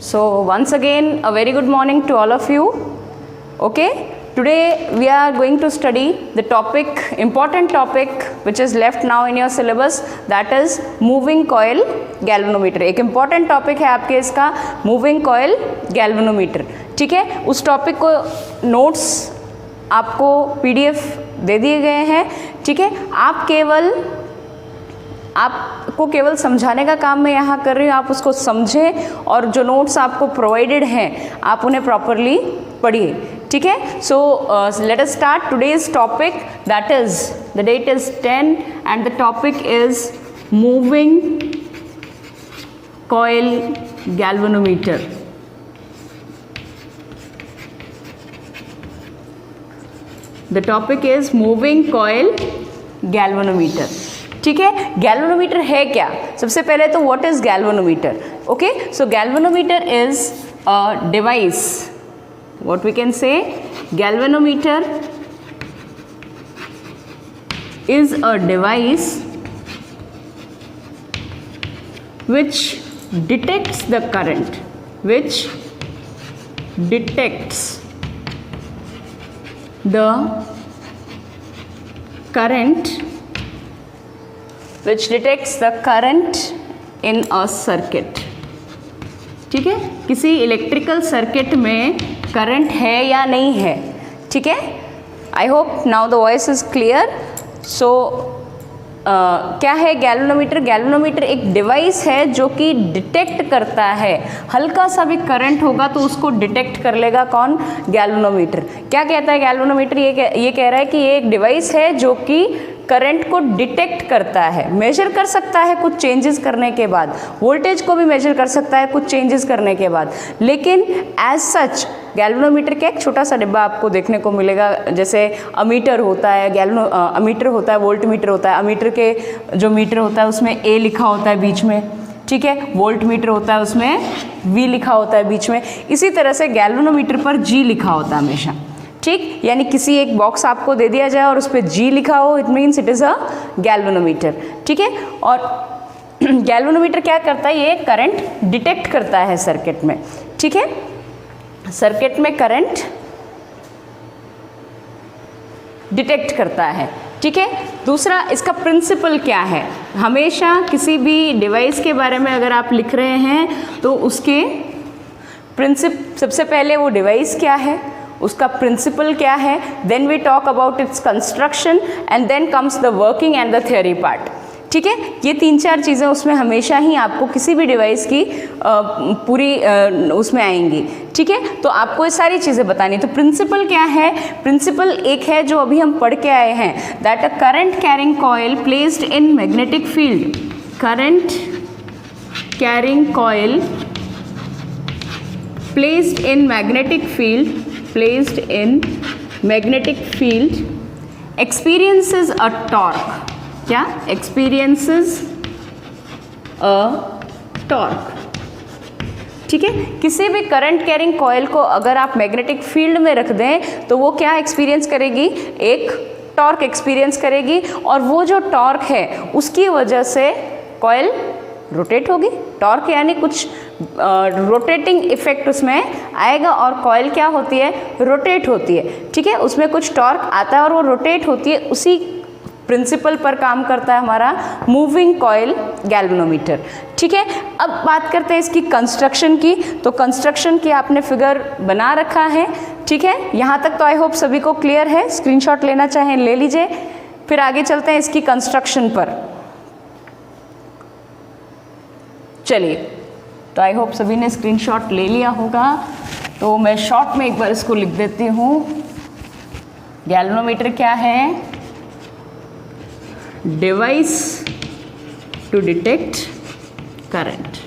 So once again a very good morning to all of you. Okay, today we are going to study the important topic which is left now in your syllabus, that is moving coil galvanometer. एक important topic है आपके इसका moving coil galvanometer. ठीक है, उस topic को notes आपको PDF दे दिए गए हैं. ठीक है, आपको केवल समझाने का काम मैं यहाँ कर रही हूँ, आप उसको समझें और जो नोट्स आपको प्रोवाइडेड हैं आप उन्हें प्रॉपरली पढ़िए. ठीक है, so let us start today's topic, that is the date is 10 and the topic is moving coil galvanometer. The topic is moving coil galvanometer. ठीक है, गैल्वेनोमीटर है क्या? सबसे पहले तो what is galvanometer. Okay, so galvanometer is a device, what we can say, galvanometer is a device which detects the current, which detects the current which detects the current in a circuit. ठीक है, किसी electrical circuit में current है या नहीं है. ठीक है, I hope now the voice is clear. So क्या है गैल्वेनोमीटर? गैल्वेनोमीटर एक डिवाइस है जो कि डिटेक्ट करता है, हल्का सा भी करंट होगा तो उसको डिटेक्ट कर लेगा. कौन? गैल्वेनोमीटर. क्या कहता है गैल्वेनोमीटर? ये कह रहा है कि ये एक डिवाइस है जो कि करंट को डिटेक्ट करता है, मेजर कर सकता है कुछ चेंजेस करने के बाद, वोल्टेज को भी मेजर कर सकता है कुछ चेंजेस करने के बाद. लेकिन एज सच गैल्वेनोमीटर का एक छोटा सा डिब्बा आपको देखने को मिलेगा, जैसे अमीटर होता है, अमीटर होता है, वोल्ट मीटर होता है. अमीटर के जो मीटर होता है उसमें ए लिखा होता है बीच में. ठीक है, वोल्ट मीटर होता है उसमें वी लिखा होता है बीच में. इसी तरह से गैल्वेनोमीटर पर जी लिखा होता है हमेशा. ठीक, यानी किसी एक बॉक्स आपको दे दिया जाए और उस पर जी लिखा हो, it means it is a galvanometer. ठीक है, और गैल्वेनोमीटर क्या करता है? ये करंट डिटेक्ट करता है सर्किट में. ठीक है, सर्किट में करंट डिटेक्ट करता है. ठीक है, दूसरा इसका प्रिंसिपल क्या है? हमेशा किसी भी डिवाइस के बारे में अगर आप लिख रहे हैं तो उसके सबसे पहले वो डिवाइस क्या है, उसका प्रिंसिपल क्या है, then we talk about its construction and then comes the working and the theory part. ठीक है, ये 3-4 चीज़ें उसमें हमेशा ही आपको किसी भी डिवाइस की पूरी उसमें आएंगी. ठीक है, तो आपको ये सारी चीज़ें बतानी. तो प्रिंसिपल क्या है? प्रिंसिपल एक है जो अभी हम पढ़ के आए हैं, that a current carrying coil placed in magnetic field, current carrying coil placed in magnetic field experiences a torque. क्या? experiences a torque. ठीक है, किसी भी करंट कैरिंग कॉइल को अगर आप मैग्नेटिक फील्ड में रख दें तो वो क्या एक्सपीरियंस करेगी? एक टॉर्क एक्सपीरियंस करेगी, और वो जो टॉर्क है उसकी वजह से कॉइल रोटेट होगी. टॉर्क यानी कुछ रोटेटिंग इफेक्ट उसमें आएगा और कॉइल क्या होती है? रोटेट होती है. ठीक है, उसमें कुछ टॉर्क आता है और वो रोटेट होती है. उसी प्रिंसिपल पर काम करता है हमारा मूविंग कॉइल गैल्वेनोमीटर. ठीक है, अब बात करते हैं इसकी कंस्ट्रक्शन की. तो कंस्ट्रक्शन की आपने फिगर बना रखा है. ठीक है, यहाँ तक तो आई होप सभी को क्लियर है. स्क्रीनशॉट लेना चाहें ले लीजिए, फिर आगे चलते हैं इसकी कंस्ट्रक्शन पर. चलिए, तो आई होप सभी ने स्क्रीनशॉट ले लिया होगा, तो मैं शॉर्ट में एक बार इसको लिख देती हूँ. गैल्वेनोमीटर क्या है? Device to detect current.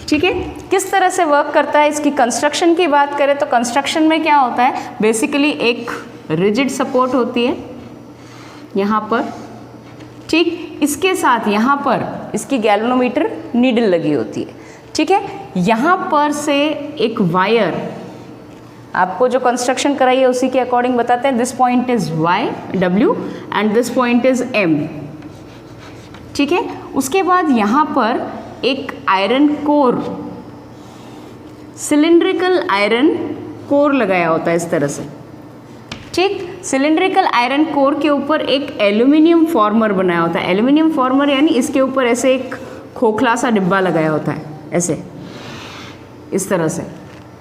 ठीक है, किस तरह से वर्क करता है? इसकी कंस्ट्रक्शन की बात करें तो कंस्ट्रक्शन में क्या होता है? बेसिकली एक रिजिड सपोर्ट होती है यहाँ पर. ठीक, इसके साथ यहाँ पर इसकी गैल्वेनोमीटर नीडल लगी होती है. ठीक है, यहाँ पर से एक वायर, आपको जो कंस्ट्रक्शन कराई है उसी के अकॉर्डिंग बताते हैं. This point is Y W and this point is M. ठीक है। उसके बाद यहाँ पर एक iron core, cylindrical iron core लगाया होता है इस तरह से, ठीक। सिलिंड्रिकल आयरन कोर के ऊपर एक एल्यूमिनियम फॉर्मर बनाया होता है। एल्यूमिनियम फॉर्मर यानी इसके ऊपर ऐसे एक खोखला सा डिब्बा लगाया होता है, ऐसे इस तरह से,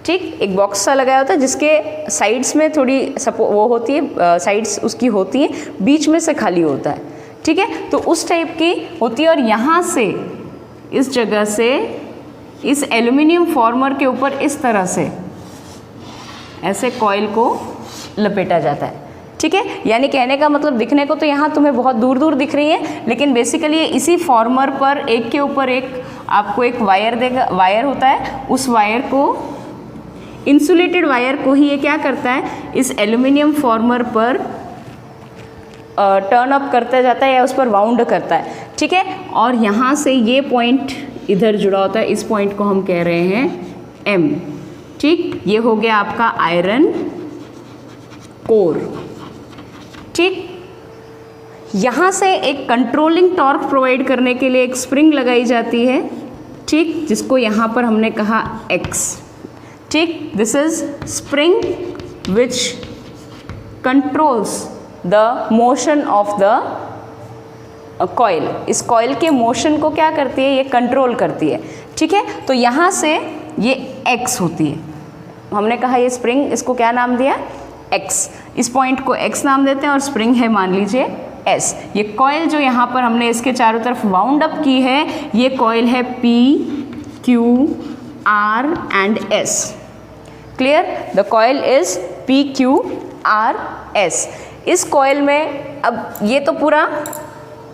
ठीक। एक बॉक्स सा लगाया होता है जिसके साइड्स में थोड़ी वो होती है, साइड्स उसकी होती हैं, बीच में से खाली होता है, ठीक है। तो उस टाइप की होती है और यहाँ से इस जगह से इस एल्यूमिनियम फॉर्मर के ऊपर इस तरह से ऐसे कॉइल को लपेटा जाता है, ठीक है। यानी कहने का मतलब, दिखने को तो यहाँ तुम्हें बहुत दूर दूर दिख रही है, लेकिन बेसिकली इसी फॉर्मर पर एक के ऊपर एक आपको एक वायर देगा, वायर होता है। उस वायर को, इंसुलेटेड वायर को ही ये क्या करता है, इस एल्यूमिनियम फॉर्मर पर टर्न अप करता जाता है या उस पर वाउंड करता है, ठीक है। और यहाँ से ये पॉइंट इधर जुड़ा होता है, इस पॉइंट को हम कह रहे हैं M, ठीक। ये हो गया आपका आयरन कोर, ठीक। यहाँ से एक कंट्रोलिंग टॉर्क प्रोवाइड करने के लिए एक स्प्रिंग लगाई जाती है, ठीक, जिसको यहाँ पर हमने कहा X, ठीक। This is spring which controls the motion of the coil. इस कॉइल के मोशन को क्या करती है, ये कंट्रोल करती है, ठीक है। तो यहाँ से ये X होती है, हमने कहा ये स्प्रिंग, इसको क्या नाम दिया, X। इस पॉइंट को X नाम देते हैं और स्प्रिंग है मान लीजिए S। ये कॉइल जो यहाँ पर हमने इसके चारों तरफ वाउंड अप की है, ये कॉइल है P, Q, R and S। Clear, the coil is P, Q, R, S। इस कॉइल में अब ये तो पूरा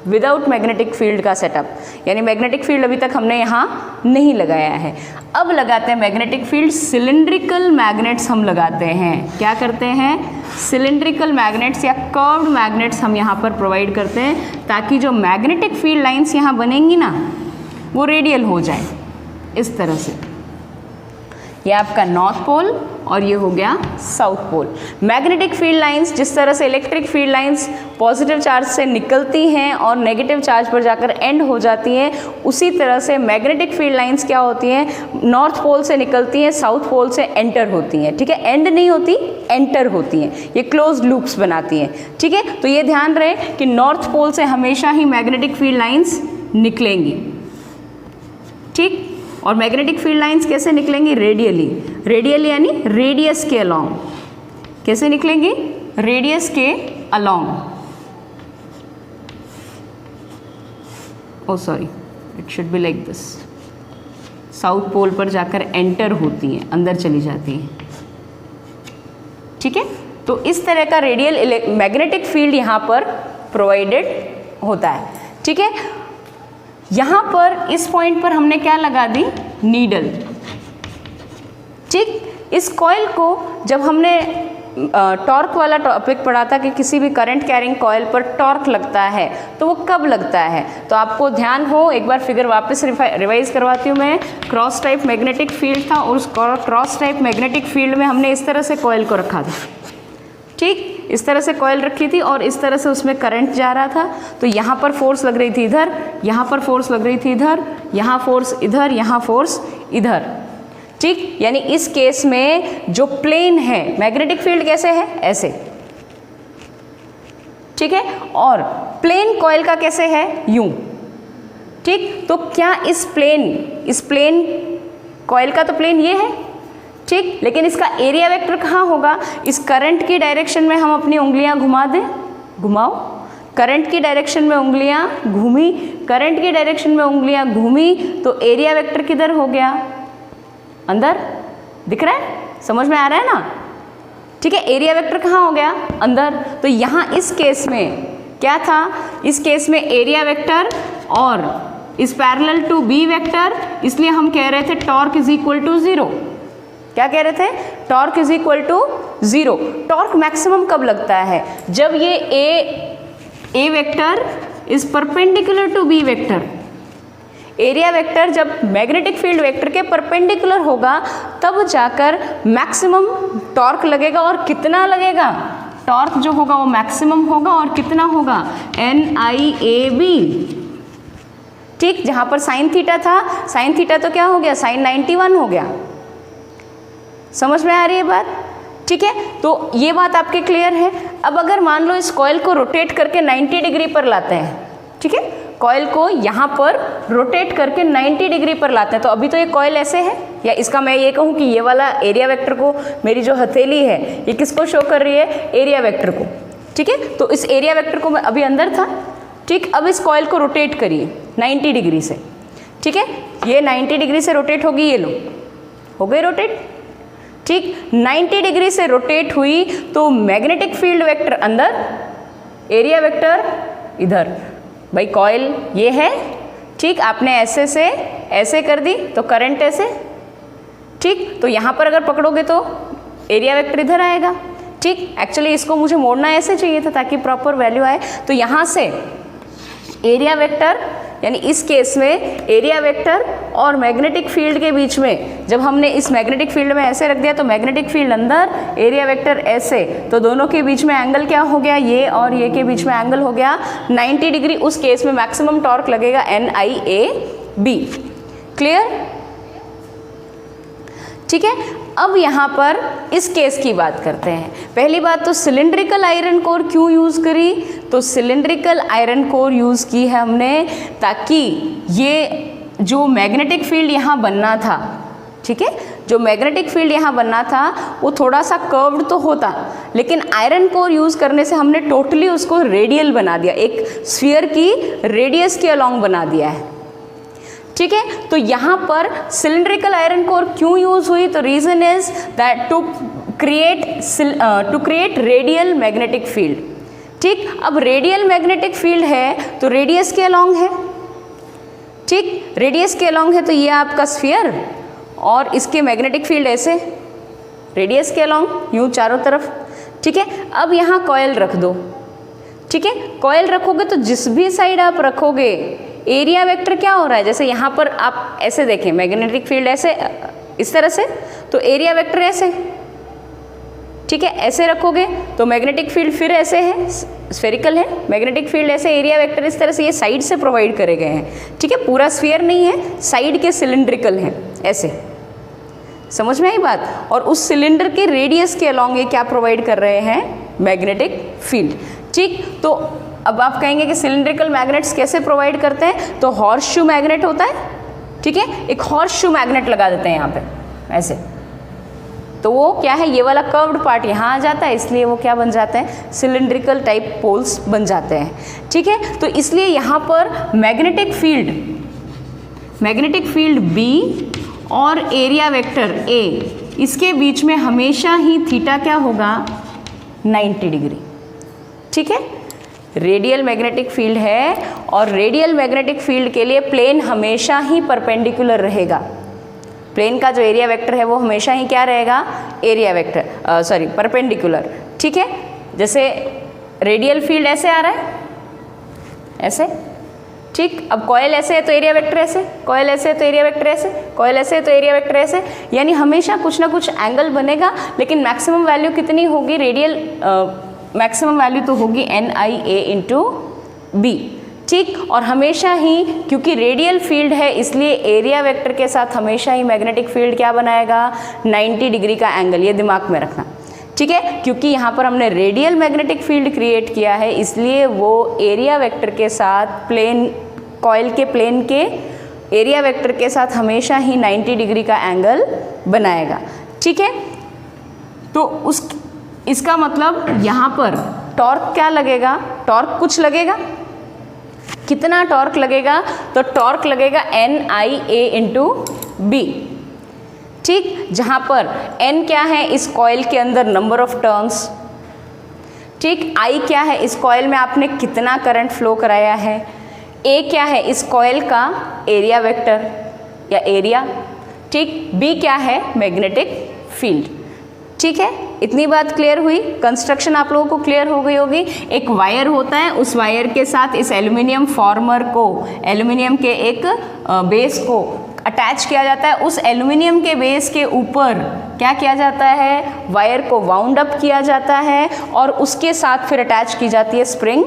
विदाउट मैग्नेटिक फील्ड का सेटअप, यानी मैग्नेटिक फील्ड अभी तक हमने यहाँ नहीं लगाया है। अब लगाते हैं मैग्नेटिक फील्ड, सिलिंड्रिकल मैग्नेट्स हम लगाते हैं। क्या करते हैं, सिलिंड्रिकल मैग्नेट्स या कर्व्ड मैग्नेट्स हम यहाँ पर प्रोवाइड करते हैं, ताकि जो मैग्नेटिक फील्ड लाइंस यहाँ बनेंगी ना, वो रेडियल हो जाए इस तरह से। ये आपका नॉर्थ पोल और ये हो गया south pole. Magnetic field lines, जिस तरह से electric field lines positive charge से निकलती हैं और नेगेटिव चार्ज पर जाकर एंड हो जाती हैं, उसी तरह से मैग्नेटिक फील्ड लाइंस क्या होती हैं, नॉर्थ पोल से निकलती हैं, साउथ पोल से एंटर होती हैं, ठीक है। एंड नहीं होती, एंटर होती हैं, ये क्लोज लूप्स बनाती हैं, ठीक है। तो ये ध्यान रहे कि नॉर्थ पोल से हमेशा ही मैग्नेटिक फील्ड लाइंस निकलेंगी, ठीक। और मैग्नेटिक फील्ड लाइंस कैसे निकलेंगी, रेडियली। रेडियली यानी रेडियस के अलोंग। कैसे निकलेंगी, रेडियस के along. Oh sorry, it should be like this. South pole पर जाकर एंटर होती हैं, अंदर चली जाती हैं, ठीक है। तो इस तरह का रेडियल मैग्नेटिक फील्ड यहाँ पर प्रोवाइडेड होता है, ठीक है। यहाँ पर इस पॉइंट पर हमने क्या लगा दी, नीडल, ठीक। इस कॉइल को जब हमने टॉर्क वाला टॉपिक पढ़ा था कि किसी भी करंट कैरिंग कॉइल पर टॉर्क लगता है, तो वो कब लगता है, तो आपको ध्यान हो, एक बार फिगर वापस रिवाइज करवाती हूँ मैं। क्रॉस टाइप मैग्नेटिक फील्ड था और उस क्रॉस टाइप मैग्नेटिक फील्ड में हमने इस तरह से कॉइल को रखा था, ठीक। इस तरह से कॉइल रखी थी और इस तरह से उसमें करंट जा रहा था। तो यहाँ पर फोर्स लग रही थी इधर, यहाँ पर फोर्स लग रही थी इधर, यहाँ फोर्स इधर, यहाँ फोर्स इधर, ठीक। यानी इस केस में जो प्लेन है, मैग्नेटिक फील्ड कैसे है, ऐसे, ठीक है। और प्लेन कॉइल का कैसे है, यूं, ठीक। तो क्या इस प्लेन कॉइल का तो प्लेन ये है, ठीक, लेकिन इसका एरिया वेक्टर कहाँ होगा, इस करंट की डायरेक्शन में हम अपनी उंगलियां घुमा दें, घुमाओ, करंट की डायरेक्शन में उंगलियां घूमी, करंट की डायरेक्शन में उंगलियां घूमी, तो एरिया वेक्टर किधर हो गया, अंदर, दिख रहा है, समझ में आ रहा है ना, ठीक है। एरिया वेक्टर कहाँ हो गया, अंदर। तो यहाँ इस केस में क्या था, इस केस में एरिया वेक्टर और इस पैरेलल टू बी वेक्टर, इसलिए हम कह रहे थे टॉर्क इज इक्वल टू 0। क्या कह रहे थे, torque is equal to 0। Torque maximum कब लगता है, जब ये A vector is perpendicular to B vector. Area vector जब मैग्नेटिक फील्ड वेक्टर के परपेंडिकुलर होगा, तब जाकर मैक्सिमम टॉर्क लगेगा। और कितना लगेगा, टॉर्क जो होगा वो मैक्सिमम होगा और कितना होगा, NIAB, ठीक, जहाँ पर साइन थीटा था, साइन थीटा तो क्या हो गया, साइन 91 हो गया। समझ में आ रही है बात? ठीक है, तो ये बात आपके क्लियर है। अब अगर मान लो इस कॉइल को रोटेट करके 90 डिग्री पर लाते हैं, ठीक है, कॉइल को यहाँ पर रोटेट करके 90 डिग्री पर लाते हैं, तो अभी तो ये कॉइल ऐसे है, या इसका मैं ये कहूँ कि ये वाला एरिया वेक्टर को, मेरी जो हथेली है ये किसको शो कर रही है, एरिया वेक्टर को। ठीक है, तो इस एरिया वेक्टर को मैं अभी अंदर था, ठीक, अब इस कॉइल को रोटेट करिए 90 डिग्री से। ठीक है, ये 90 डिग्री से रोटेट होगी, ये लो हो गई रोटेट। ठीक, 90 डिग्री से रोटेट हुई तो मैग्नेटिक फील्ड वेक्टर अंदर, एरिया वेक्टर इधर। भाई कॉइल ये है, ठीक, आपने ऐसे से ऐसे कर दी तो करंट ऐसे, ठीक, तो यहाँ पर अगर पकड़ोगे तो एरिया वेक्टर इधर आएगा। ठीक, एक्चुअली इसको मुझे मोड़ना ऐसे चाहिए था ताकि प्रॉपर वैल्यू आए। तो यहाँ से एरिया वेक्टर, यानी इस केस में एरिया वेक्टर और मैग्नेटिक फील्ड के बीच में, जब हमने इस मैग्नेटिक फील्ड में ऐसे रख दिया तो मैग्नेटिक फील्ड अंदर, एरिया वेक्टर ऐसे, तो दोनों के बीच में एंगल क्या हो गया, ये और ये के बीच में एंगल हो गया 90 डिग्री। उस केस में मैक्सिमम टॉर्क लगेगा NIAB। क्लियर? ठीक है, अब यहाँ पर इस केस की बात करते हैं। पहली बात तो सिलिंड्रिकल आयरन कोर क्यों यूज़ करी, तो सिलिंड्रिकल आयरन कोर यूज़ की है हमने ताकि ये जो मैग्नेटिक फील्ड यहाँ बनना था, ठीक है, जो मैग्नेटिक फील्ड यहाँ बनना था वो थोड़ा सा कर्व्ड तो होता, लेकिन आयरन कोर यूज़ करने से हमने टोटली उसको रेडियल बना दिया, एक स्फीयर की रेडियस के अलॉन्ग बना दिया है। ठीक है, तो यहाँ पर सिलिंड्रिकल आयरन कोर क्यों यूज हुई, तो reason is that to create radial magnetic field. ठीक, अब रेडियल मैग्नेटिक फील्ड है तो रेडियस के अलॉन्ग है, ठीक, रेडियस के अलॉन्ग है, तो ये आपका स्फीयर और इसके मैग्नेटिक फील्ड ऐसे रेडियस के अलॉन्ग यूँ चारों तरफ। ठीक है, अब यहाँ कॉइल रख दो। ठीक है, कॉइल रखोगे तो जिस भी साइड आप रखोगे एरिया वेक्टर क्या हो रहा है, जैसे यहाँ पर आप ऐसे देखें मैग्नेटिक फील्ड ऐसे इस तरह से, तो एरिया वेक्टर ऐसे, ठीक है, ऐसे रखोगे तो मैग्नेटिक फील्ड फिर ऐसे है, स्फेरिकल है, मैग्नेटिक फील्ड ऐसे, एरिया वेक्टर इस तरह से, ये साइड से प्रोवाइड करे गए हैं। ठीक है, पूरा स्फीयर नहीं है, साइड के सिलिंड्रिकल हैं ऐसे। समझ में आई बात? और उस सिलेंडर के रेडियस के अलॉन्ग ये क्या प्रोवाइड कर रहे हैं, मैग्नेटिक फील्ड। ठीक, तो अब आप कहेंगे कि सिलिंड्रिकल मैग्नेट्स कैसे प्रोवाइड करते हैं, तो हॉर्स शू मैग्नेट होता है। ठीक है, एक हॉर्स शू मैग्नेट लगा देते हैं यहाँ पे ऐसे, तो वो क्या है, ये वाला कर्व्ड पार्ट यहाँ आ जाता है, इसलिए वो क्या बन जाते हैं, सिलिंड्रिकल टाइप पोल्स बन जाते हैं। ठीक है, तो इसलिए यहाँ पर मैग्नेटिक फील्ड B और एरिया वेक्टर A, इसके बीच में हमेशा ही थीटा क्या होगा, 90 डिग्री। ठीक है, रेडियल मैग्नेटिक फील्ड है और रेडियल मैग्नेटिक फील्ड के लिए प्लेन हमेशा ही परपेंडिकुलर रहेगा। प्लेन का जो एरिया वेक्टर है वो हमेशा ही क्या रहेगा, एरिया वेक्टर परपेंडिकुलर। ठीक है, जैसे रेडियल फील्ड ऐसे आ रहा है ऐसे, ठीक, अब कॉइल ऐसे है तो एरिया वेक्टर ऐसे, कॉइल ऐसे है तो एरिया वेक्टर ऐसे, कॉइल ऐसे है तो एरिया वेक्टर ऐसे, यानी हमेशा कुछ ना कुछ एंगल बनेगा, लेकिन मैक्सिमम वैल्यू कितनी होगी, रेडियल मैक्सिमम वैल्यू तो होगी NIA/B। ठीक, और हमेशा ही क्योंकि रेडियल फील्ड है इसलिए एरिया वेक्टर के साथ हमेशा ही मैग्नेटिक फील्ड क्या बनाएगा, 90 डिग्री का एंगल, ये दिमाग में रखना। ठीक है, क्योंकि यहाँ पर हमने रेडियल मैग्नेटिक फील्ड क्रिएट किया है इसलिए वो एरिया वेक्टर के साथ प्लेन, कॉइल के प्लेन के एरिया वेक्टर के साथ हमेशा ही 90 डिग्री का एंगल बनाएगा। ठीक है, तो इसका मतलब यहाँ पर टॉर्क क्या लगेगा, टॉर्क कुछ लगेगा, कितना टॉर्क लगेगा, तो टॉर्क लगेगा NIA/B। ठीक, जहाँ पर N क्या है, इस कॉइल के अंदर नंबर ऑफ टर्न्स, ठीक, I क्या है, इस कॉइल में आपने कितना करंट फ्लो कराया है, A क्या है, इस कॉइल का एरिया वेक्टर या एरिया, ठीक, B क्या है, मैग्नेटिक फील्ड। ठीक है, इतनी बात क्लियर हुई, कंस्ट्रक्शन आप लोगों को क्लियर हो गई होगी। एक वायर होता है, उस वायर के साथ इस एल्युमिनियम फॉर्मर को, एल्युमिनियम के एक बेस को अटैच किया जाता है, उस एल्युमिनियम के बेस के ऊपर क्या किया जाता है, वायर को वाउंड अप किया जाता है और उसके साथ फिर अटैच की जाती है स्प्रिंग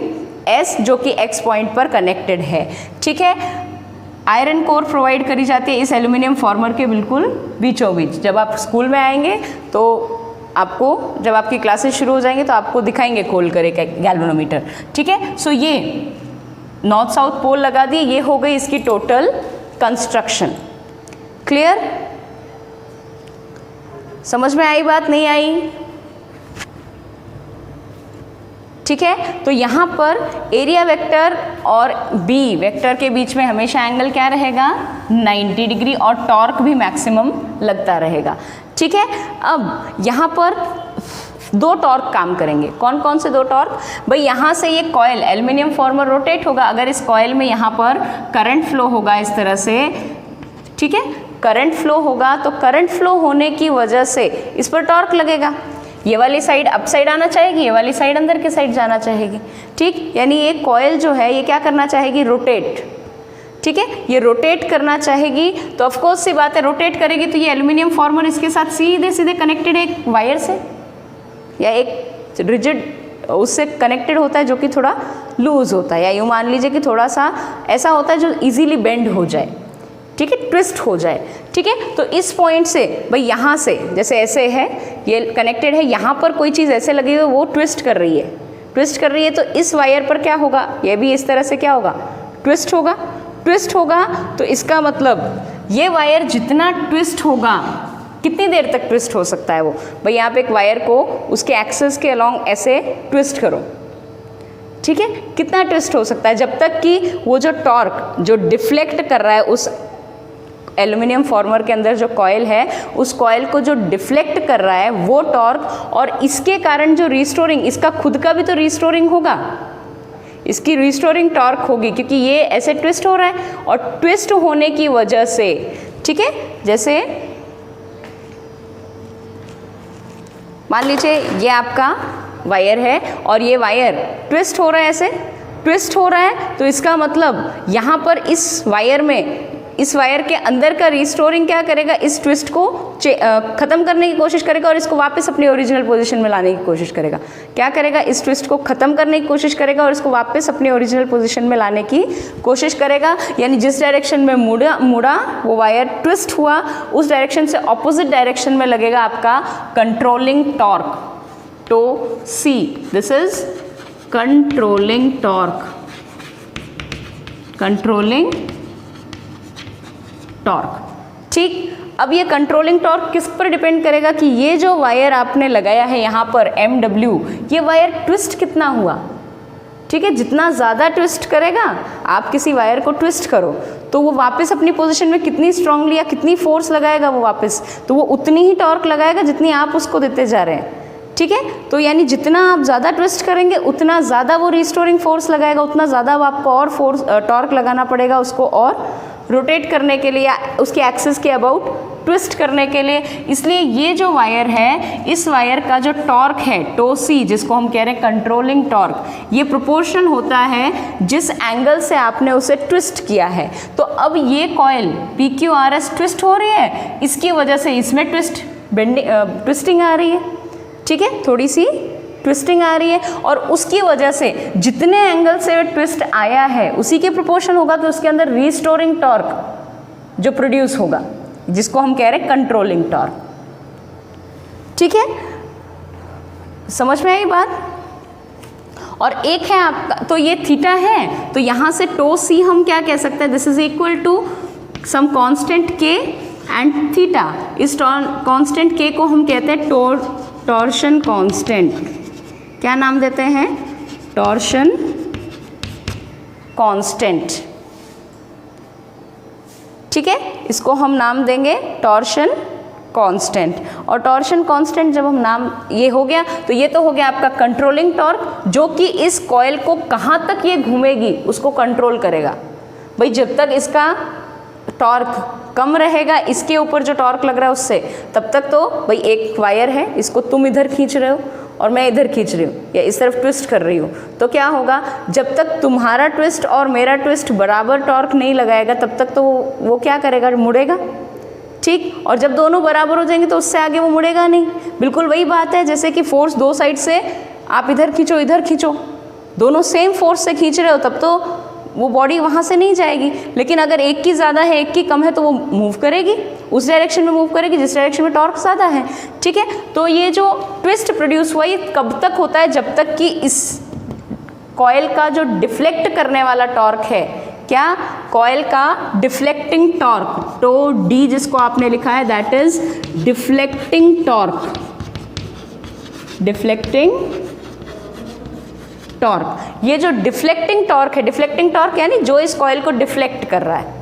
S जो कि X पॉइंट पर कनेक्टेड है। ठीक है, आयरन कोर प्रोवाइड करी जाती है इस एल्यूमिनियम फॉर्मर के बिल्कुल बीचों बीच। जब आप स्कूल में आएंगे तो आपको, जब आपकी क्लासेस शुरू हो जाएंगे तो आपको दिखाएंगे खोल कर एक गैल्वेनोमीटर, ठीक है। सो ये नॉर्थ साउथ पोल लगा दिए, ये हो गई इसकी टोटल कंस्ट्रक्शन। क्लियर? समझ में आई बात, नहीं आई? ठीक है। तो यहाँ पर एरिया वेक्टर और बी वेक्टर के बीच में हमेशा एंगल क्या रहेगा? 90 डिग्री, और टॉर्क भी मैक्सिमम लगता रहेगा, ठीक है। अब यहाँ पर दो टॉर्क काम करेंगे। कौन कौन से दो टॉर्क? भाई यहाँ से ये कॉयल एल्यूमिनियम फॉर्मर रोटेट होगा, अगर इस कॉयल में यहाँ पर करंट फ्लो होगा इस तरह से, ठीक है, करंट फ्लो होगा, तो करंट फ्लो होने की वजह से इस पर टॉर्क लगेगा। ये वाली साइड अप साइड आना चाहेगी, ये वाली साइड अंदर की साइड जाना चाहेगी, ठीक। यानी ये कॉयल जो है ये क्या करना चाहेगी? रोटेट, ठीक है। ये रोटेट करना चाहेगी, तो ऑफकोर्स सी बात है, रोटेट करेगी तो ये एल्यूमिनियम फॉर्मर इसके साथ सीधे सीधे कनेक्टेड है एक वायर से, या एक रिजिड उससे कनेक्टेड होता है जो कि थोड़ा लूज होता है, या यूँ मान लीजिए कि थोड़ा सा ऐसा होता है जो इजीली बेंड हो जाए, ठीक है, ट्विस्ट हो जाए, ठीक है। तो इस पॉइंट से भाई यहाँ से जैसे ऐसे है, ये कनेक्टेड है, यहाँ पर कोई चीज़ ऐसे लगी हुई है वो ट्विस्ट कर रही है, ट्विस्ट कर रही है, तो इस वायर पर क्या होगा? ये भी इस तरह से क्या होगा? ट्विस्ट होगा। ट्विस्ट होगा तो इसका मतलब ये वायर जितना ट्विस्ट होगा, कितनी देर तक ट्विस्ट हो सकता है वो? भाई यहाँ पे एक वायर को उसके एक्सेस के अलॉन्ग ऐसे ट्विस्ट करो, ठीक है, कितना ट्विस्ट हो सकता है? जब तक कि वो जो टॉर्क जो डिफ्लेक्ट कर रहा है उस एल्यूमिनियम फॉर्मर के अंदर जो कॉयल है, उस कॉयल को जो डिफ्लेक्ट कर रहा है वो टॉर्क, और इसके कारण जो रिस्टोरिंग, इसका खुद का भी तो रिस्टोरिंग होगा, इसकी रिस्टोरिंग टॉर्क होगी, क्योंकि ये ऐसे ट्विस्ट हो रहा है, और ट्विस्ट होने की वजह से, ठीक है, जैसे मान लीजिए ये आपका वायर है और ये वायर ट्विस्ट हो रहा है, ऐसे ट्विस्ट हो रहा है, तो इसका मतलब यहाँ पर इस वायर में, इस वायर के अंदर का रिस्टोरिंग क्या करेगा? इस ट्विस्ट को ख़त्म करने की कोशिश करेगा और इसको वापस अपनी ओरिजिनल पोजीशन में लाने की कोशिश करेगा। क्या करेगा? इस ट्विस्ट को ख़त्म करने की कोशिश करेगा और इसको वापस अपनी ओरिजिनल पोजीशन में लाने की कोशिश करेगा। यानी जिस डायरेक्शन में मुड़ा वो वायर ट्विस्ट हुआ, उस डायरेक्शन से ऑपोजिट डायरेक्शन में लगेगा आपका controlling torque, tau C. This is controlling torque, controlling torque, ठीक। अब ये कंट्रोलिंग टॉर्क किस पर डिपेंड करेगा? कि ये जो वायर आपने लगाया है यहाँ पर MW, ये वायर ट्विस्ट कितना हुआ, ठीक है। जितना ज़्यादा ट्विस्ट करेगा, आप किसी वायर को ट्विस्ट करो तो वो वापस अपनी पोजीशन में कितनी स्ट्रांगली या कितनी फोर्स लगाएगा वो वापस, तो वो उतनी ही टॉर्क लगाएगा जितनी आप उसको देते जा रहे हैं, ठीक है। तो यानी जितना आप ज़्यादा ट्विस्ट करेंगे उतना ज़्यादा वो रिस्टोरिंग फोर्स लगाएगा, उतना ज़्यादा आपको और फोर्स टॉर्क लगाना पड़ेगा उसको और रोटेट करने के लिए, उसके एक्सिस के अबाउट ट्विस्ट करने के लिए। इसलिए ये जो वायर है, इस वायर का जो टॉर्क है टो सी, जिसको हम कह रहे हैं कंट्रोलिंग टॉर्क, ये प्रोपोर्शनल होता है जिस एंगल से आपने उसे ट्विस्ट किया है। तो अब ये कॉयल PQRS ट्विस्ट हो रही है, इसकी वजह से इसमें ट्विस्टिंग आ रही है, ठीक है, थोड़ी सी ट्विस्टिंग आ रही है, और उसकी वजह से जितने एंगल से ट्विस्ट आया है उसी के प्रोपोर्शन होगा, तो उसके अंदर रिस्टोरिंग टॉर्क जो प्रोड्यूस होगा, जिसको हम कह रहे हैं कंट्रोलिंग टॉर्क, ठीक है। समझ में आई बात? और एक है आपका, तो ये थीटा है, तो यहाँ से टो सी हम क्या कह सकते हैं? This is equal to some constant K and theta. इस कांस्टेंट के को हम कहते हैं टॉर्शन कांस्टेंट। क्या नाम देते हैं? टॉर्शन कांस्टेंट, ठीक है, इसको हम नाम देंगे टॉर्शन कांस्टेंट। और टॉर्शन कांस्टेंट जब हम नाम ये हो गया, तो ये तो हो गया आपका कंट्रोलिंग टॉर्क, जो कि इस कॉयल को कहाँ तक ये घूमेगी उसको कंट्रोल करेगा। भाई जब तक इसका टॉर्क कम रहेगा, इसके ऊपर जो टॉर्क लग रहा है उससे, तब तक तो भाई एक वायर है, इसको तुम इधर खींच रहे हो और मैं इधर खींच रही हूँ या इस तरफ ट्विस्ट कर रही हूँ, तो क्या होगा? जब तक तुम्हारा ट्विस्ट और मेरा ट्विस्ट बराबर टॉर्क नहीं लगाएगा, तब तक तो वो क्या करेगा? मुड़ेगा, ठीक। और जब दोनों बराबर हो जाएंगे तो उससे आगे वो मुड़ेगा नहीं। बिल्कुल वही बात है जैसे कि फोर्स दो साइड से, आप इधर खींचो इधर खींचो, दोनों सेम फोर्स से खींच रहे हो, तब तो वो बॉडी वहाँ से नहीं जाएगी। लेकिन अगर एक की ज़्यादा है एक की कम है तो वो मूव करेगी, उस डायरेक्शन में मूव करेगी जिस डायरेक्शन में टॉर्क ज़्यादा है। ठीक है, तो ये जो ट्विस्ट प्रोड्यूस हुआ ये कब तक होता है, जब तक कि इस कॉइल का जो डिफ्लेक्ट करने वाला टॉर्क है, क्या, कॉइल का डिफ्लेक्टिंग टॉर्क, टो डी जिसको आपने लिखा है that is deflecting torque, deflecting torque. ये जो डिफ्लेक्टिंग टॉर्क है, डिफ्लेक्टिंग टॉर्क यानी जो इस कॉइल को डिफ्लेक्ट कर रहा है।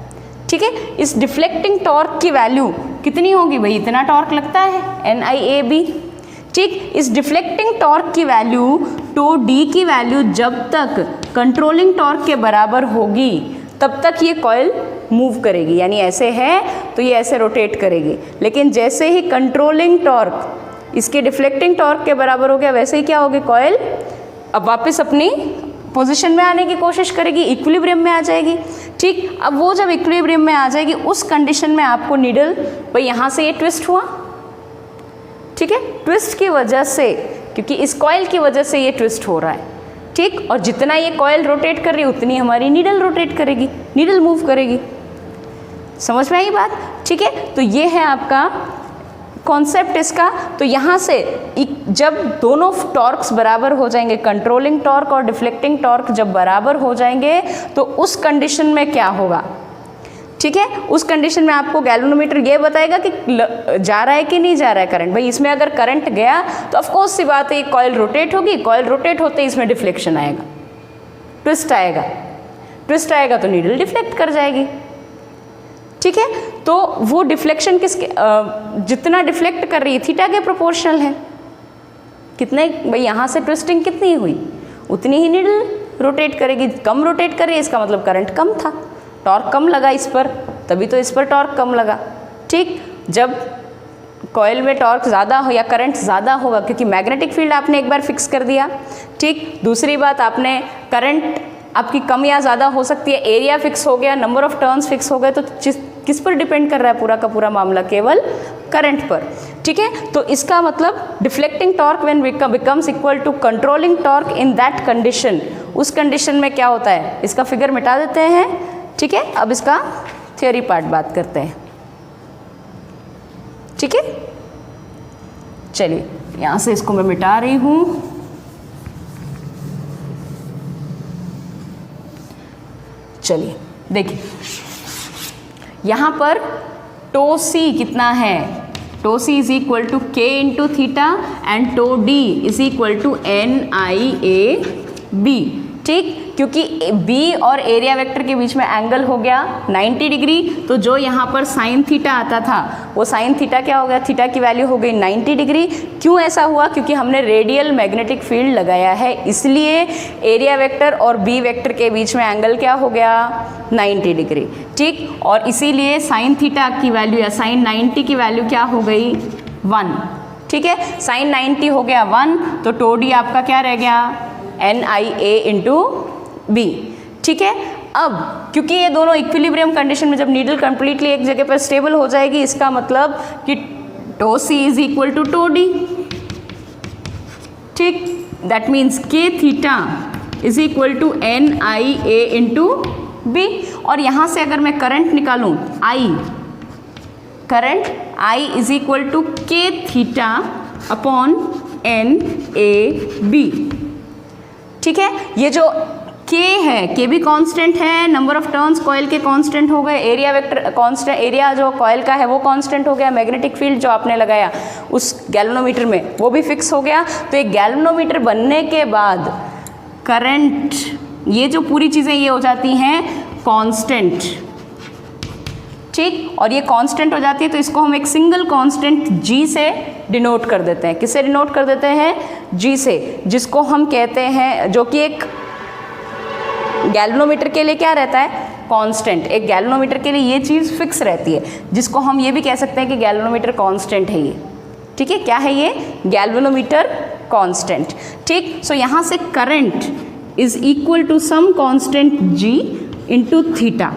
ठीक है, इस डिफ्लेक्टिंग टॉर्क की वैल्यू कितनी होगी भाई, इतना टॉर्क लगता है NIAB। ठीक, इस डिफ्लेक्टिंग टॉर्क की वैल्यू टो डी की वैल्यू जब तक कंट्रोलिंग टॉर्क के बराबर होगी तब तक ये कॉइल मूव करेगी, यानी ऐसे है तो ये ऐसे रोटेट करेगी। लेकिन जैसे ही कंट्रोलिंग टॉर्क इसके डिफ्लेक्टिंग टॉर्क के बराबर हो गया वैसे ही क्या होगी, कॉइल अब वापस अपनी पोजीशन में आने की कोशिश करेगी, इक्विलिब्रियम में आ जाएगी। ठीक, अब वो जब इक्विलिब्रियम में आ जाएगी उस कंडीशन में आपको नीडल भाई यहाँ से ये ट्विस्ट हुआ। ठीक है, ट्विस्ट की वजह से, क्योंकि इस कॉइल की वजह से ये ट्विस्ट हो रहा है। ठीक, और जितना ये कॉइल रोटेट कर रही है उतनी हमारी नीडल रोटेट करेगी, नीडल मूव करेगी। समझ में आई बात? ठीक है, तो ये है आपका कॉन्सेप्ट इसका। तो यहाँ से जब दोनों टॉर्क्स बराबर हो जाएंगे, कंट्रोलिंग टॉर्क और डिफ्लेक्टिंग टॉर्क जब बराबर हो जाएंगे तो उस कंडीशन में क्या होगा। ठीक है, उस कंडीशन में आपको गैल्वेनोमीटर ये बताएगा कि जा रहा है कि नहीं जा रहा है करंट। भाई इसमें अगर करंट गया तो ऑफकोर्स सी बात है कॉइल रोटेट होगी, कॉइल रोटेट होते ही इसमें डिफ्लेक्शन आएगा, ट्विस्ट आएगा, ट्विस्ट आएगा तो नीडल डिफ्लेक्ट कर जाएगी। ठीक है, तो वो डिफ्लेक्शन किसके जितना डिफ्लेक्ट कर रही है थीटा के प्रोपोर्शनल है। कितने भाई यहाँ से ट्विस्टिंग कितनी हुई उतनी ही नीडल रोटेट करेगी। कम रोटेट कर रही है इसका मतलब करंट कम था, टॉर्क कम लगा इस पर, तभी तो इस पर टॉर्क कम लगा। ठीक, जब कॉइल में टॉर्क ज़्यादा हो या करंट ज़्यादा होगा, क्योंकि मैग्नेटिक फील्ड आपने एक बार फिक्स कर दिया। ठीक, दूसरी बात आपने करंट आपकी कम या ज़्यादा हो सकती है, एरिया फिक्स हो गया, नंबर ऑफ टर्न्स फिक्स हो गए, तो किस पर डिपेंड कर रहा है पूरा का पूरा मामला, केवल करंट पर। ठीक है, तो इसका मतलब deflecting torque when becomes equal to controlling torque in that condition, उस कंडीशन में क्या होता है, इसका फिगर मिटा देते हैं। ठीक है, अब इसका थ्योरी पार्ट बात करते हैं। ठीक है, चलिए यहाँ से इसको मैं मिटा रही हूँ। चलिए देखिए यहाँ पर टो सी कितना है, tau C is equal to K into theta and tau D is equal to NIAB। ठीक, क्योंकि बी और एरिया वेक्टर के बीच में एंगल हो गया 90 डिग्री, तो जो यहाँ पर साइन थीटा आता था वो साइन थीटा क्या हो गया, थीटा की वैल्यू हो गई 90 डिग्री। क्यों ऐसा हुआ, क्योंकि हमने रेडियल मैग्नेटिक फील्ड लगाया है, इसलिए एरिया वेक्टर और बी वेक्टर के बीच में एंगल क्या हो गया 90 डिग्री। ठीक, और इसीलिए साइन थीटा की वैल्यू या साइन 90 की वैल्यू क्या हो गई 1। ठीक है, साइन 90 हो गया 1, तो टो डी आपका क्या रह गया NIA इंटू बी। ठीक है, अब क्योंकि ये दोनों इक्विलिब्रियम कंडीशन में जब नीडल कंप्लीटली एक जगह पर स्टेबल हो जाएगी, इसका मतलब कि tau C is equal to tau D. ठीक, that means K theta is equal to NIA into B. और यहाँ से अगर मैं करंट निकालूँ I, current I is equal to K theta upon NAB। ठीक है, ये जो K है, K भी कांस्टेंट है, नंबर ऑफ टर्न्स कॉइल के कांस्टेंट हो गए, एरिया वेक्टर कांस्टेंट, एरिया जो कॉइल का है वो कांस्टेंट हो गया, मैग्नेटिक फील्ड जो आपने लगाया उस गैल्वेनोमीटर में वो भी फिक्स हो गया। तो एक गैल्वेनोमीटर बनने के बाद करंट, ये जो पूरी चीज़ें ये हो जाती हैं कांस्टेंट। ठीक, और ये कांस्टेंट हो जाती है तो इसको हम एक सिंगल कांस्टेंट G से डिनोट कर देते हैं। किससे डिनोट कर देते हैं, G से, जिसको हम कहते हैं, जो कि एक गैल्वेनोमीटर के लिए क्या रहता है कांस्टेंट, एक गैल्वेनोमीटर के लिए ये चीज़ फिक्स रहती है, जिसको हम ये भी कह सकते हैं कि गैल्वेनोमीटर कांस्टेंट है ये। ठीक है, क्या है ये, गैल्वेनोमीटर कांस्टेंट। ठीक, सो यहाँ से current is equal to some constant G into theta.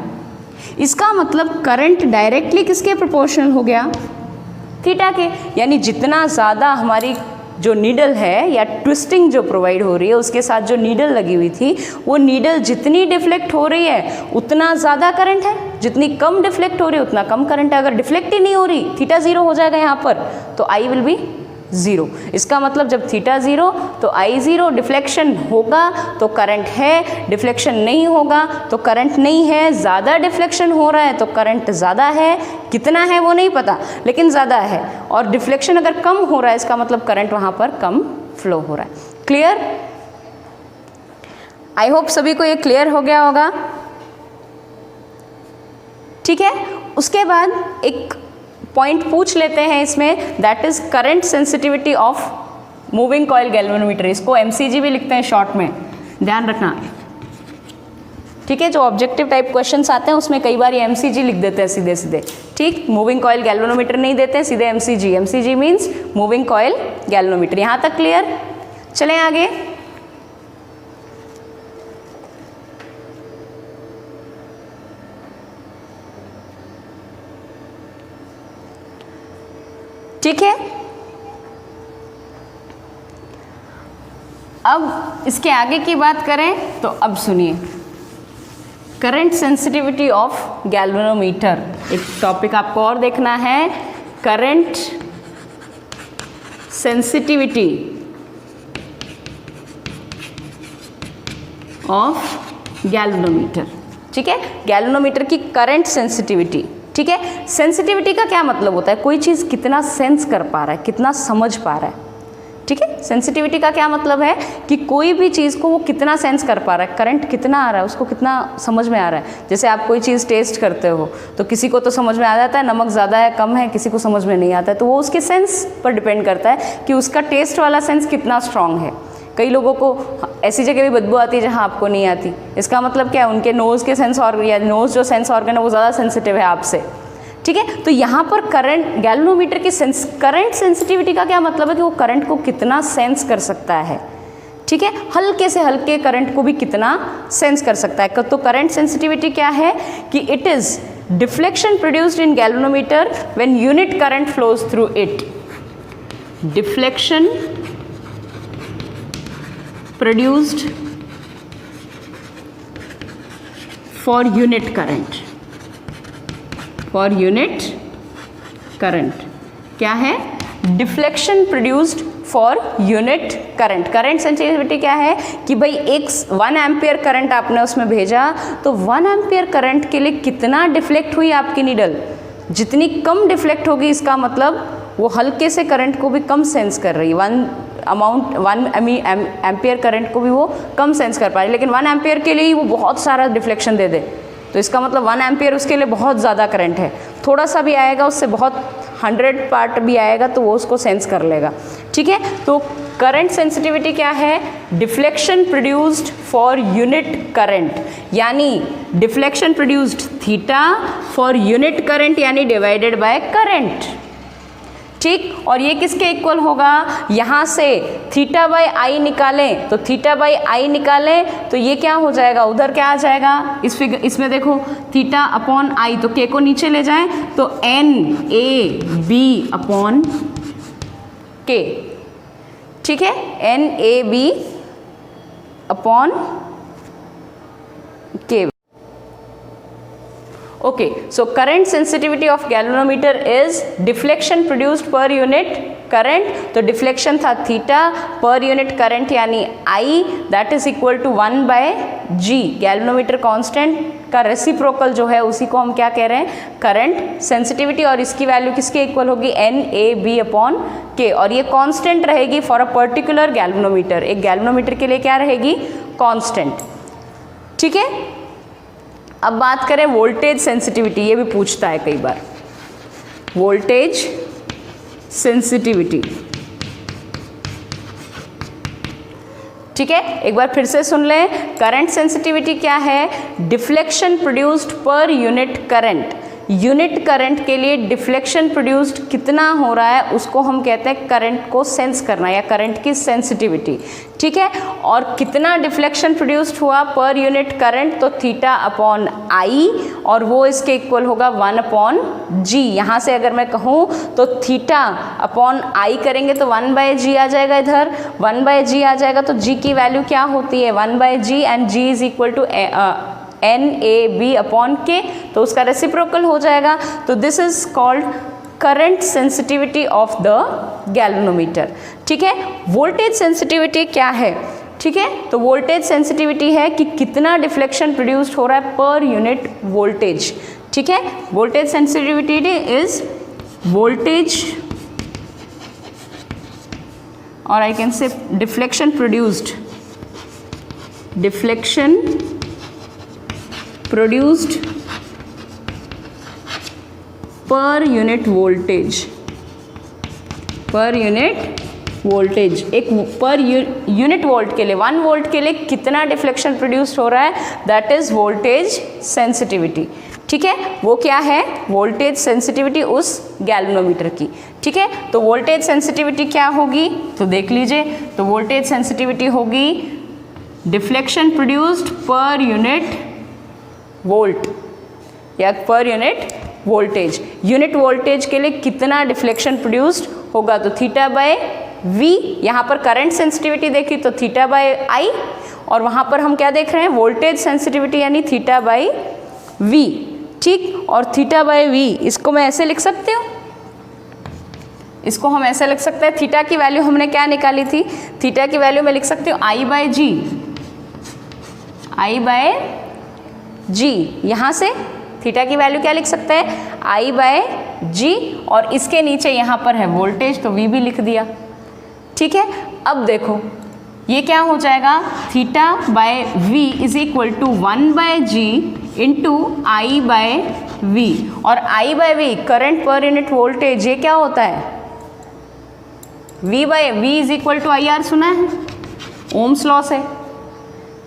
इसका मतलब करंट डायरेक्टली किसके प्रोपोर्शनल हो गया, थीटा के, यानी जितना ज़्यादा हमारी जो नीडल है या ट्विस्टिंग जो प्रोवाइड हो रही है उसके साथ जो नीडल लगी हुई थी, वो नीडल जितनी डिफ्लेक्ट हो रही है उतना ज़्यादा करंट है, जितनी कम डिफ्लेक्ट हो रही है उतना कम करंट है। अगर डिफ्लेक्ट ही नहीं हो रही, थीटा 0 हो जाएगा यहाँ पर, तो आई विल बी 0। इसका मतलब जब थीटा 0 तो आई 0, डिफ्लेक्शन होगा तो करंट है, डिफ्लेक्शन नहीं होगा तो करंट नहीं है, ज़्यादा डिफ्लेक्शन हो रहा है तो करंट ज़्यादा है, कितना है वो नहीं पता लेकिन ज़्यादा है, और डिफ्लेक्शन अगर कम हो रहा है इसका मतलब करंट वहाँ पर कम फ्लो हो रहा है। क्लियर? आई होप सभी को ये क्लियर हो गया होगा। ठीक है, उसके बाद एक पॉइंट पूछ लेते हैं इसमें, that is current sensitivity of moving coil galvanometer. इसको एमसीजी भी लिखते हैं शॉर्ट में, ध्यान रखना। ठीक है, जो ऑब्जेक्टिव टाइप क्वेश्चंस आते हैं उसमें कई बार ये एमसीजी लिख देते हैं सीधे सीधे। ठीक, मूविंग कॉइल गैल्वेनोमीटर नहीं देते हैं, सीधे MCG. MCG means moving coil galvanometer. यहाँ तक क्लियर? चलें आगे। ठीक है, अब इसके आगे की बात करें तो अब सुनिए, करंट सेंसिटिविटी ऑफ गैल्वेनोमीटर। एक टॉपिक आपको और देखना है, करंट सेंसिटिविटी ऑफ गैल्वेनोमीटर। ठीक है, गैल्वेनोमीटर की करंट सेंसिटिविटी। ठीक है, सेंसिटिविटी का क्या मतलब होता है? कोई चीज़ कितना सेंस कर पा रहा है, कितना समझ पा रहा है। ठीक है, सेंसिटिविटी का क्या मतलब है कि कोई भी चीज़ को वो कितना सेंस कर पा रहा है, करंट कितना आ रहा है, उसको कितना समझ में आ रहा है। जैसे आप कोई चीज़ टेस्ट करते हो तो किसी को तो समझ में आ जाता है नमक ज़्यादा है कम है, किसी को समझ में नहीं आता है, तो वो उसके सेंस पर डिपेंड करता है कि उसका टेस्ट वाला सेंस कितना स्ट्रांग है। कई लोगों को ऐसी जगह भी बदबू आती है जहाँ आपको नहीं आती, इसका मतलब क्या है, उनके नोज़ के सेंस ऑर्गन या नोज़ जो सेंस ऑर्गन है वो ज़्यादा सेंसिटिव है आपसे। ठीक है, तो यहाँ पर करंट गैल्वेनोमीटर की करंट सेंसिटिविटी का क्या मतलब है कि वो करंट को कितना सेंस कर सकता है। ठीक है, हल्के से हल्के करंट को भी कितना सेंस कर सकता है। तो करंट सेंसिटिविटी क्या है कि it is deflection produced in galvanometer when unit current flows through it. Deflection produced for unit current, for unit current क्या है? Deflection produced for unit current. Current sensitivity क्या है कि भाई 1 एम्पियर करंट आपने उसमें भेजा तो 1 एम्पियर करंट के लिए कितना डिफ्लेक्ट हुई आपकी नीडल। जितनी कम डिफ्लेक्ट होगी इसका मतलब वो हल्के से करंट को भी कम सेंस कर रही है, 1 एम्पियर करंट को भी वो कम सेंस कर पा रही है। लेकिन 1 एम्पियर के लिए ही वो बहुत सारा डिफ्लेक्शन दे दे तो इसका मतलब 1 एम्पियर उसके लिए बहुत ज़्यादा करंट है। थोड़ा सा भी आएगा उससे बहुत 100 पार्ट भी आएगा तो वो उसको सेंस कर लेगा। ठीक है, तो करंट सेंसिटिविटी क्या है? Deflection produced for unit current, यानी deflection produced theta for unit current यानी डिवाइडेड बाय करंट। ठीक, और ये किसके इक्वल होगा? यहाँ से थीटा बाई आई निकालें तो थीटा बाई आई निकालें तो ये क्या हो जाएगा, उधर क्या आ जाएगा इसमें देखो थीटा अपॉन आई, तो के को नीचे ले जाएं तो एन ए बी अपॉन के। ठीक है, एन ए बी अपॉन के। Okay, so current sensitivity of galvanometer is deflection produced per unit current। तो deflection था थीटा per unit current यानी I, that is equal to 1 by G। galvanometer constant का reciprocal जो है उसी को हम क्या कह रहे हैं? Current sensitivity. और इसकी वैल्यू किसके इक्वल होगी? एन ए बी अपॉन के। और ये कांस्टेंट रहेगी फॉर अ पर्टिकुलर गैल्वेनोमीटर। एक गैल्वेनोमीटर के लिए क्या रहेगी? कांस्टेंट। ठीक है, अब बात करें वोल्टेज सेंसिटिविटी, ये भी पूछता है कई बार। वोल्टेज सेंसिटिविटी, ठीक है, एक बार फिर से सुन लें। करंट सेंसिटिविटी क्या है? Deflection produced per unit current, unit current के लिए डिफ्लेक्शन प्रोड्यूस्ड कितना हो रहा है उसको हम कहते हैं करंट को सेंस करना या करंट की सेंसिटिविटी, ठीक है। और कितना डिफ्लेक्शन प्रोड्यूस्ड हुआ पर यूनिट करंट, तो थीटा अपॉन आई, और वो इसके इक्वल होगा 1 अपॉन जी। यहाँ से अगर मैं कहूँ तो थीटा अपॉन आई करेंगे तो 1/g आ जाएगा, इधर 1/g आ जाएगा, तो g की वैल्यू क्या होती है 1/g, and g is equal to NAB upon K, तो उसका रेसिप्रोकल हो जाएगा। तो this is called current sensitivity of the galvanometer, ठीक है। वोल्टेज सेंसिटिविटी क्या है, ठीक है, तो वोल्टेज सेंसिटिविटी है कि कितना डिफ्लेक्शन प्रोड्यूस्ड हो रहा है पर यूनिट वोल्टेज, ठीक है। वोल्टेज सेंसिटिविटी इज वोल्टेज, और I can say deflection produced पर यूनिट वोल्टेज, एक पर यूनिट वोल्ट के लिए 1 वोल्ट के लिए कितना डिफ्लेक्शन प्रोड्यूस्ड हो रहा है, दैट इज वोल्टेज सेंसिटिविटी, ठीक है। वो क्या है, वोल्टेज सेंसिटिविटी उस गैल्वेनोमीटर की, ठीक है। तो वोल्टेज सेंसिटिविटी क्या होगी, तो देख लीजिए, तो वोल्टेज सेंसिटिविटी होगी deflection produced per unit volt या पर यूनिट वोल्टेज। यूनिट वोल्टेज के लिए कितना डिफ्लेक्शन प्रोड्यूस्ड होगा, तो थीटा बाय वी, यहाँ पर करंट सेंसिटिविटी देखी तो थीटा बाय आई, और वहाँ पर हम क्या देख रहे हैं, वोल्टेज सेंसिटिविटी यानी थीटा बाय वी, ठीक। और थीटा बाय वी इसको मैं ऐसे लिख सकती हूँ, इसको हम ऐसे लिख सकते हैं, थीटा की वैल्यू हमने क्या निकाली थी, थीटा की वैल्यू मैं लिख सकती हूँ I बाय जी, यहाँ से थीटा की वैल्यू क्या लिख सकते हैं I बाय जी, और इसके नीचे यहाँ पर है वोल्टेज तो V भी लिख दिया, ठीक है। अब देखो ये क्या हो जाएगा, theta by V is equal to 1/g into I by V, और I by V current per unit voltage, ये क्या होता है V by V is equal to IR, सुना है ओम्स लॉ से,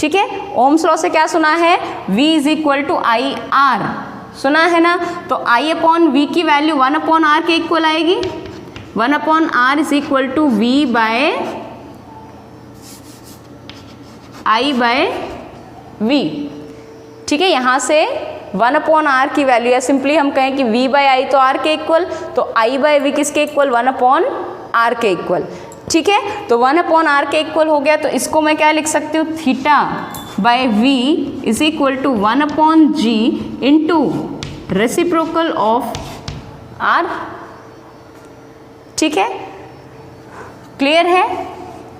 ठीक है। ओम्स लॉ से क्या सुना है, V is equal to IR, सुना है ना। तो I अपॉन V की वैल्यू 1 अपॉन R के इक्वल आएगी, 1 upon R is equal to V by I by V, ठीक है। यहाँ से 1 अपॉन R की वैल्यू, या सिंपली हम कहें कि V बाय I तो R के इक्वल, तो I बाय V किसके इक्वल, 1 अपॉन R के इक्वल, ठीक है। तो 1 अपॉन R के इक्वल हो गया, तो इसको मैं क्या लिख सकती हूँ, theta by V is equal to 1 upon G into reciprocal of R, ठीक है, क्लियर है,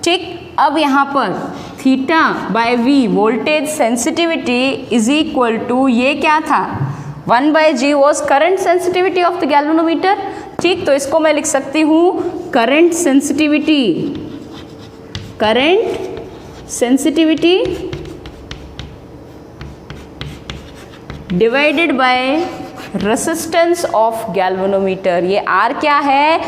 ठीक। अब यहाँ पर theta by V voltage sensitivity is equal to, ये क्या था 1/g was current sensitivity of the galvanometer, ठीक। तो इसको मैं लिख सकती हूँ current sensitivity divided by resistance of galvanometer. ये R क्या है,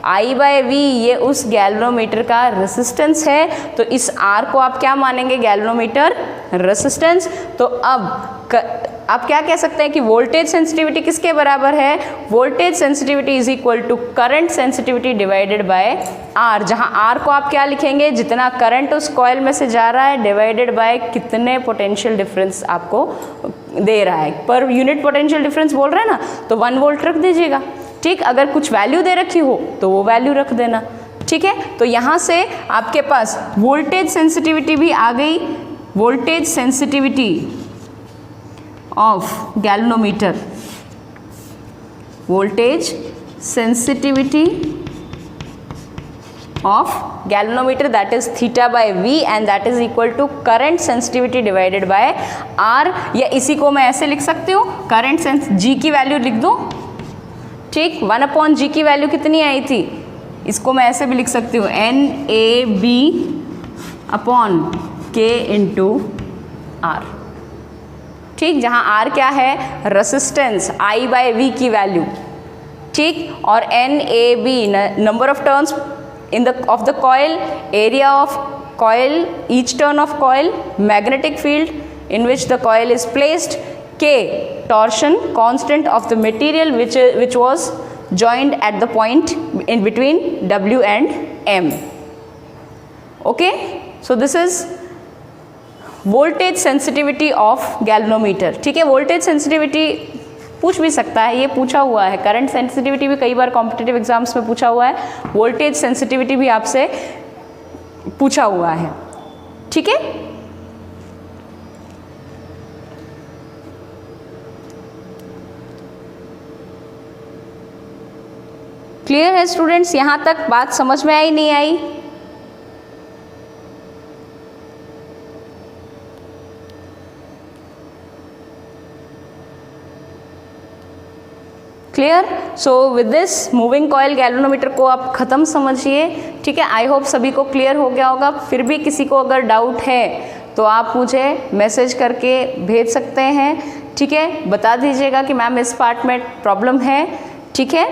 I बाय V, ये उस गैल्वेनोमीटर का रेसिस्टेंस है, तो इस R को आप क्या मानेंगे, गैल्वेनोमीटर रेसिस्टेंस। तो अब आप क्या कह सकते हैं कि वोल्टेज सेंसिटिविटी किसके बराबर है, voltage sensitivity is equal to current sensitivity divided by R, जहां R को आप क्या लिखेंगे, जितना करंट उस कॉइल में से जा रहा है डिवाइडेड बाय कितने पोटेंशियल डिफरेंस आपको दे रहा है, पर यूनिट पोटेंशियल डिफरेंस बोल रहा है ना, तो 1 वोल्ट रख दीजिएगा, ठीक। अगर कुछ वैल्यू दे रखी हो तो वो वैल्यू रख देना, ठीक है। तो यहाँ से आपके पास वोल्टेज सेंसिटिविटी भी आ गई, voltage sensitivity of galvanometer, voltage sensitivity of galvanometer that is theta by V and that is equal to current sensitivity divided by R, या इसी को मैं ऐसे लिख सकती हूँ, करंट सेंस G की वैल्यू लिख दूँ, ठीक। 1 अपॉन G की वैल्यू कितनी आई थी, इसको मैं ऐसे भी लिख सकती हूँ NAB upon K into R, ठीक। जहाँ R क्या है, रेसिस्टेंस I बाय V की वैल्यू, ठीक। और NAB number of turns in the of the coil, area of coil, each turn off coil, magnetic field in which the coil is placed, K, torsion constant of the material which was joined at the point in between W and M. Okay, so this is voltage sensitivity of galvanometer. ठीक है, voltage sensitivity पूछ भी सकता है, ये पूछा हुआ है. करंट सेंसिटिविटी भी कई बार कॉम्पिटिटिव एग्जाम्स में पूछा हुआ है, वोल्टेज सेंसिटिविटी भी आपसे पूछा हुआ है. ठीक है, क्लियर है स्टूडेंट्स? यहाँ तक बात समझ में आई नहीं आई? Clear? So with this moving coil galvanometer को आप ख़त्म समझिए. ठीक है, आई होप सभी को क्लियर हो गया होगा. फिर भी किसी को अगर डाउट है तो आप मुझे मैसेज करके भेज सकते हैं. ठीक है, बता दीजिएगा कि मैम इस पार्ट में प्रॉब्लम है. ठीक है.